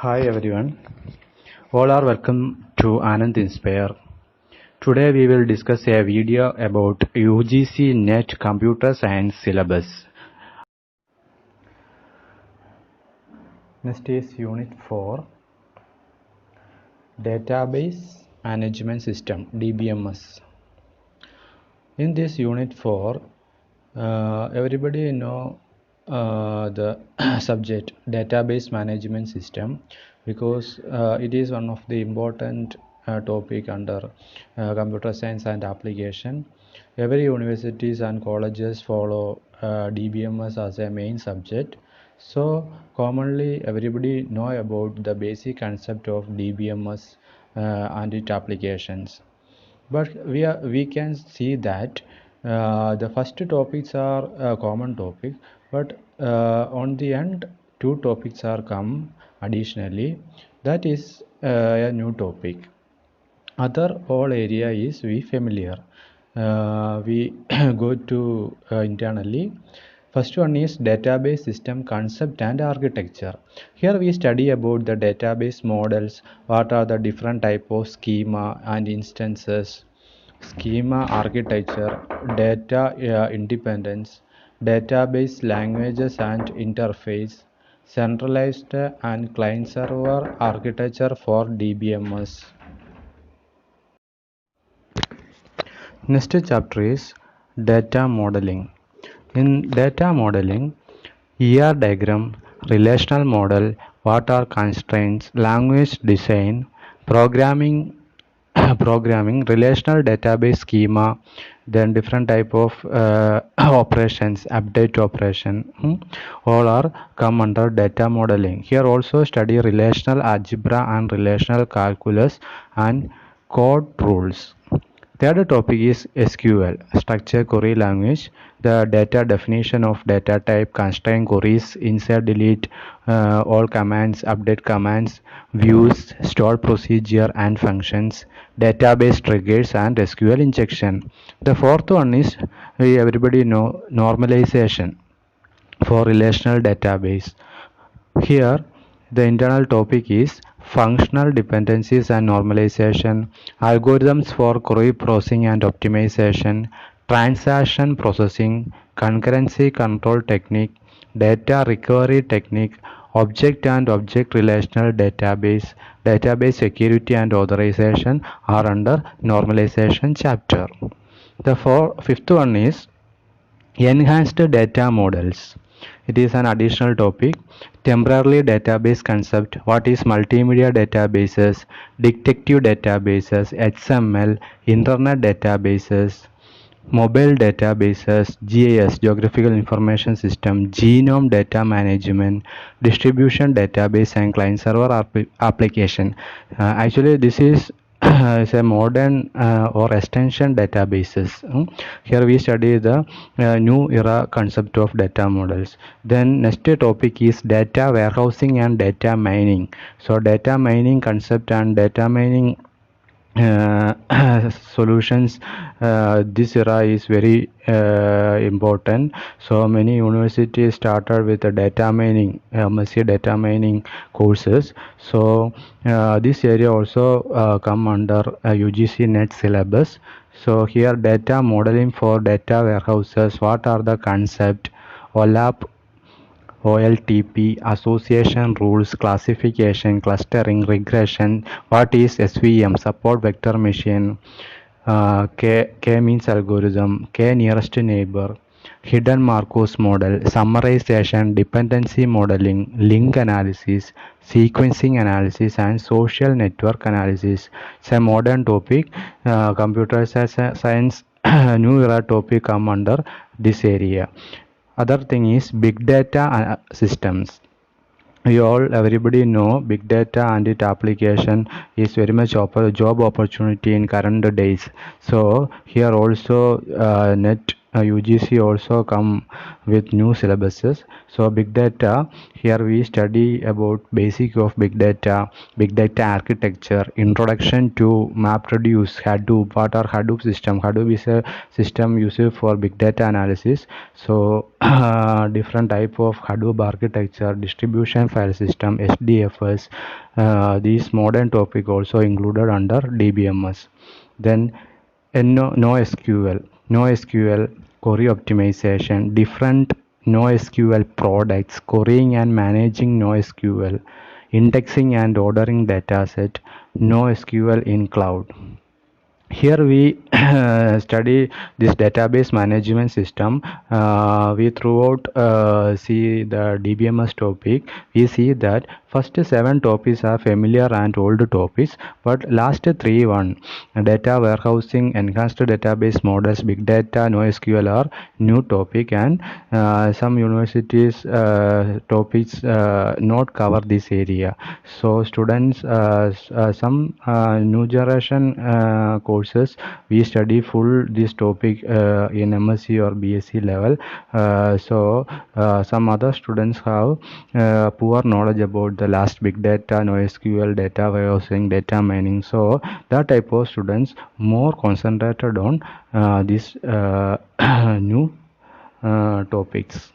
Hi everyone, all are welcome to Anand Inspire. Today we will discuss a video about UGC NET Computer Science syllabus. Next is Unit 4, Database Management System, DBMS. In this Unit 4, everybody know the subject database management system because it is one of the important topic under computer science and application. Every universities and colleges follow DBMS as a main subject. So commonly everybody know about the basic concept of DBMS and its applications. But we can see that the first topics are a common topic, but on the end two topics are come additionally, that is a new topic. Other all area is we familiar. We go to internally. First one is database system concept and architecture. Here we study about the database models, what are the different type of schema and instances, schema architecture, data independence, database languages and interface, centralized and client server architecture for DBMS. Next chapter is data modeling. In data modeling, ER diagram, relational model, what are constraints, language design, programming, relational database schema, then different type of operations, update operation, all are come under data modeling. Here also study relational algebra and relational calculus and code rules. Third topic is SQL, structure query language, the data definition of data type, constraint queries, insert, delete, all commands, update commands, views, store procedure and functions, database triggers and SQL injection. The fourth one is, everybody know, normalization for relational database. Here the internal topic is functional dependencies and normalization, algorithms for query processing and optimization, transaction processing, concurrency control technique, data recovery technique, object and object relational database, database security and authorization are under normalization chapter. The fifth one is enhanced data models. It is an additional topic. Temporary database concept, what is multimedia databases, detective databases, XML, internet databases, mobile databases, GIS, geographical information system, genome data management, distribution database and client server application. Actually this is is a modern or extension databases. Here we study the new era concept of data models. Then next topic is data warehousing and data mining. So data mining concept and data mining solutions, this era is very important. So many universities started with the data mining, MSc data mining courses. So this area also come under UGC NET syllabus. So here data modeling for data warehouses, what are the concept, OLAP, OLTP, association rules, classification, clustering, regression, what is SVM, support vector machine, K means algorithm, K nearest neighbor, hidden Markov model, summarization, dependency modeling, link analysis, sequencing analysis and social network analysis. It's a modern topic. Computer science new era topic come under this area. Other thing is big data systems. We all everybody know big data and its application is very much job opportunity in current days. So here also net UGC also come with new syllabuses. So big data, here we study about basic of big data architecture, introduction to MapReduce, Hadoop. What are Hadoop system? Hadoop is a system used for big data analysis. So different type of Hadoop architecture, distribution file system, SDFS. These modern topic also included under DBMS. Then NoSQL, query optimization, different NoSQL products, querying and managing NoSQL, indexing and ordering dataset, NoSQL in cloud. Here we study this database management system. We throughout see the DBMS topic. We see that first 7 topics are familiar and old topics, but last 3 data warehousing, enhanced database models, big data, NoSQL are new topic, and some universities topics not cover this area. So students, some new generation courses, we study full this topic in MSc or BSc level. So some other students have poor knowledge about the last big data, NoSQL, data warehousing, data mining. So that type of students more concentrated on this new topics.